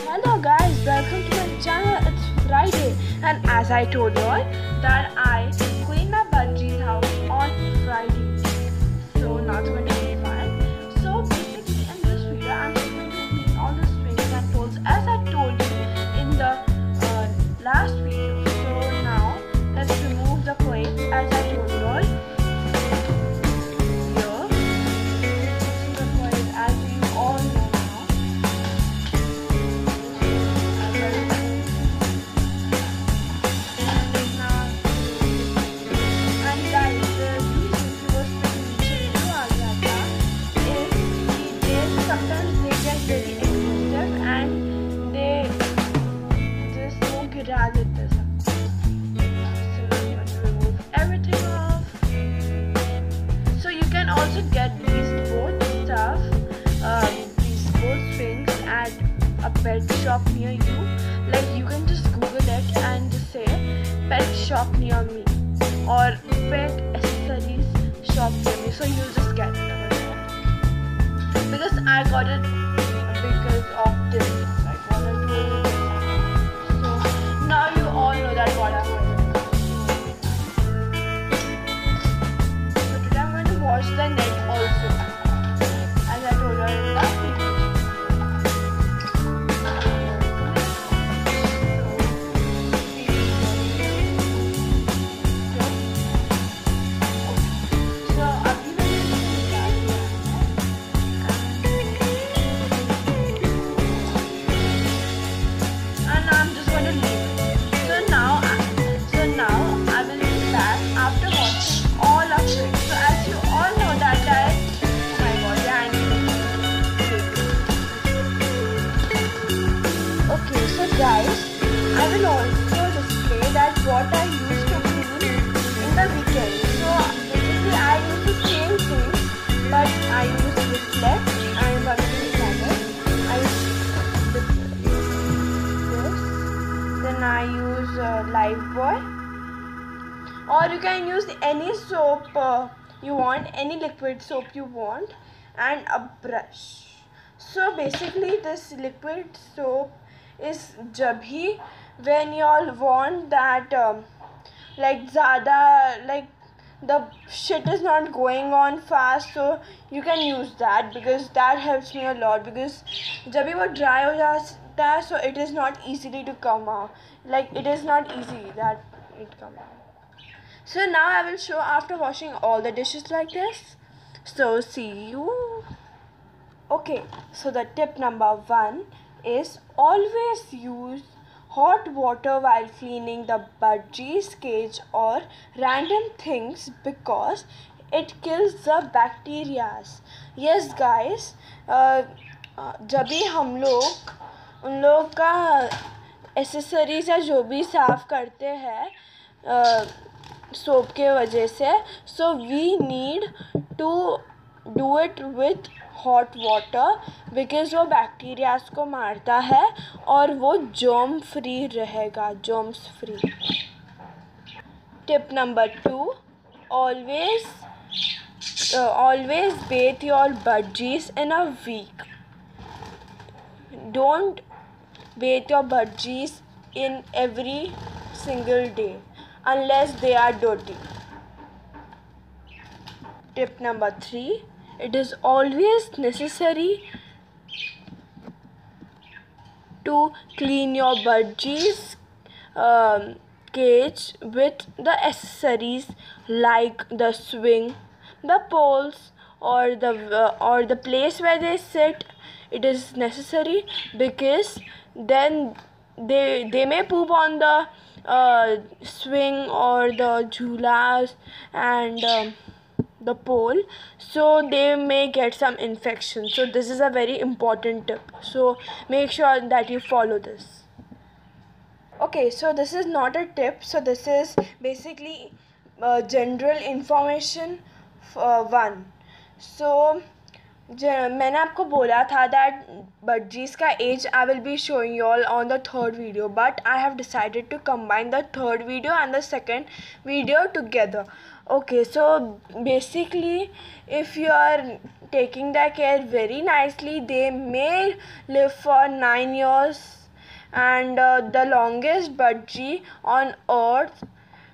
Hello guys, welcome to my channel. It's Friday and as I told you all that I cleaned my budgie's house on Friday. So now it's going to be fun. So basically in this video I'm just going to clean all the swings and poles as I told you in the last video. So now let's remove the plates as I told you all. So you can also get these both stuff, these both swings at a pet shop near you. Like you can just Google it and just say pet shop near me or pet accessories shop near me. So you'll just get it over there. Because I got it because of this. Like what I told you. So now you all know that what I'm going to do. So today I'm going to wash the net also, as I told you in the last video. Guys, I will also display that what I used to clean in the weekend. So basically I use the same thing, but I use reflect and budgie candle. I use this. Then I use Lifebuoy, or you can use any soap you want, any liquid soap you want, and a brush. So basically this liquid soap is जब ही when you all want that like ज़्यादा like the shit is not going on fast, so you can use that because that helps me a lot. Because जब भी वो dry हो जाता है, so it is not easily to come out. Like it is not easy that it come out. So now I will show after washing all the dishes like this. So see you. Okay, so the tip number 1 is always use hot water while cleaning the budgie's cage or random things because it kills the bacteria. Yes guys, जब भी हम लोग उन लोग का accessories या जो भी साफ़ करते हैं सोप के वजह से, so we need to do it with hot water because वो बैक्टीरियाज को मारता है और वो जर्म फ्री रहेगा, germs free. Tip number 2, always bathe your budgies in a week. Don't bathe your budgies in every single day unless they are dirty. Tip number 3, it is always necessary to clean your budgie's cage with the accessories like the swing, the poles, or the place where they sit. It is necessary because then they may poop on the swing or the jhulas and the pole, so they may get some infection. So this is a very important tip, so make sure that you follow this. Okay, so this is not a tip, so this is basically general information for 1. So मैंने आपको बोला था that budgies का age I will be showing you all on the 3rd video, but I have decided to combine the 3rd video and the 2nd video together. Okay, so basically if you are taking their care very nicely, they may live for 9 years and the longest budgie on earth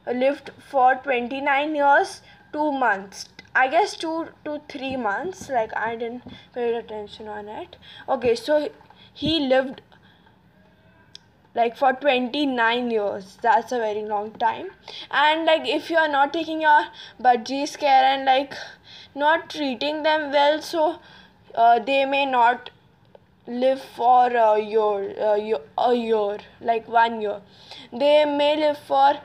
lived for 29 years 2 months. I guess 2 to 3 months, like I didn't pay attention on it. Okay, so he lived like for 29 years. That's a very long time. And like if you are not taking your budgies care and like not treating them well, so they may not live for a year, like 1 year. They may live for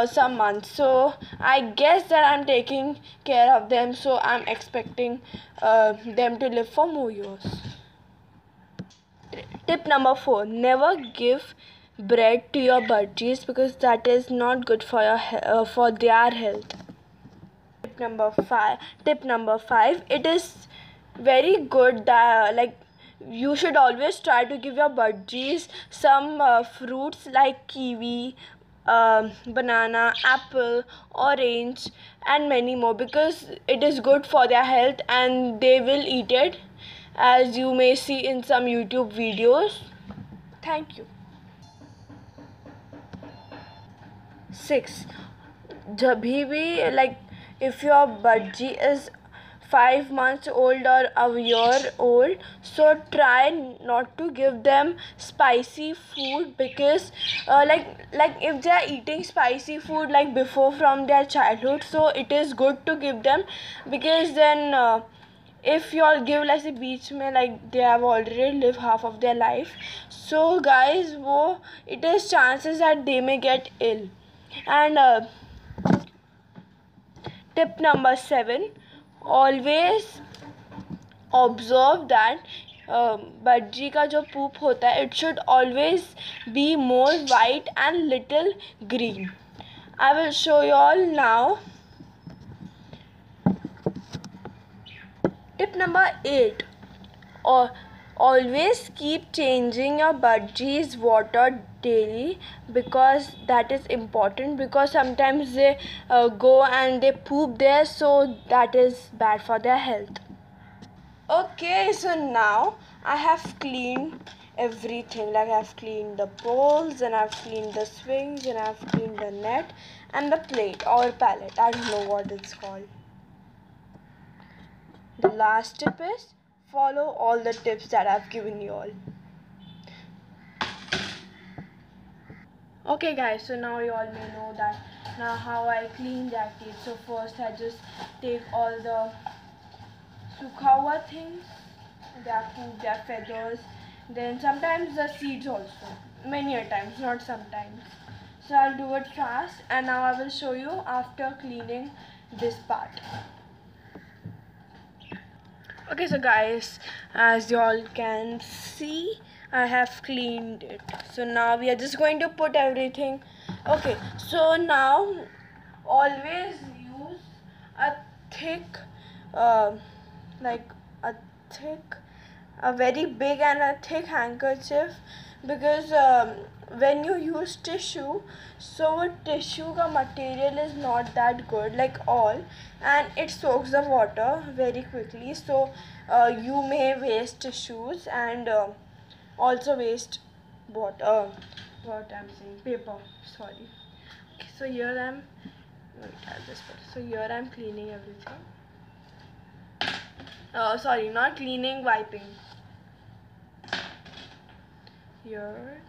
some months. So I guess that I'm taking care of them, so I'm expecting them to live for more years. Tip number 4: never give bread to your budgies because that is not good for for their health. Tip number 5: it is very good that like you should always try to give your budgies some fruits like kiwi, banana, apple, orange, and many more, because it is good for their health and they will eat it, as you may see in some YouTube videos. Thank you. 6. जभी भी like if your budgie is 5 months old or a year old, so try not to give them spicy food, because like if they are eating spicy food like before from their childhood, so it is good to give them, because then if you all give like beach mein, like they have already lived half of their life, so guys it is chances that they may get ill. And tip number 7: always observe that budgie का जो poop होता है, it should always be more white and little green. I will show you all now. Tip number 8: always keep changing your budgies water daily, because that is important, because sometimes they go and they poop there, so that is bad for their health. Okay, so now I have cleaned everything. Like I have cleaned the bowls, and I've cleaned the swings, and I've cleaned the net and the plate or palette. I don't know what it's called. The last tip is follow all the tips that I've given you all. Okay guys, so now you all may know that now how I clean their teeth. So first I just take all the sukha hua things, their poop, their feathers, then sometimes the seeds also, many a times, not sometimes. So I'll do it fast, and now I will show you after cleaning this part. Okay, so guys, as you all can see, I have cleaned it. So now we are just going to put everything. Okay, so now always use a thick a very big and a thick handkerchief, because when you use tissue, so tissue ka material is not that good like all, and it soaks the water very quickly, so you may waste tissues and also waste what I'm saying, paper, sorry. Okay, so here I'm cleaning everything. Sorry, not cleaning, wiping. Here.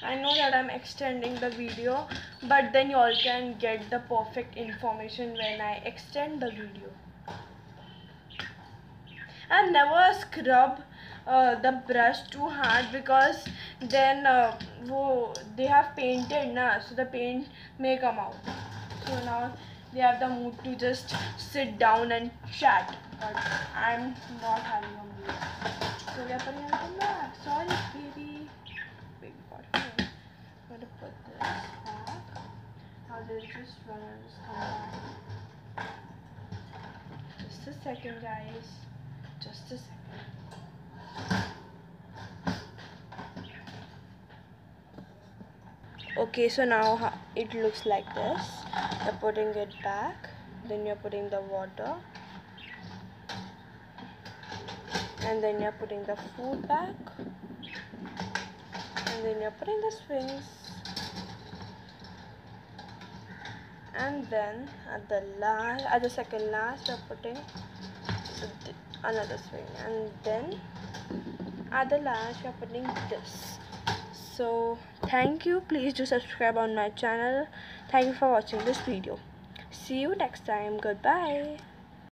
I know that I'm extending the video, but then you all can get the perfect information when I extend the video. And never scrub the brush too hard, because then they have painted na, so the paint may come out. So now they have the mood to just sit down and chat, but I'm not having a mood. So we are putting them back. Sorry, baby. Big God. I'm gonna put this back. Now they'll just run and just come back. Just a second, guys. Just a second. Okay, so now it looks like this. You're putting it back, then you're putting the water, and then you're putting the foot back, and then you're putting the swings, and then at the second last you're putting another swing, and then at the last you're putting this. So thank you, please do subscribe on my channel. Thank you for watching this video. See you next time. Goodbye.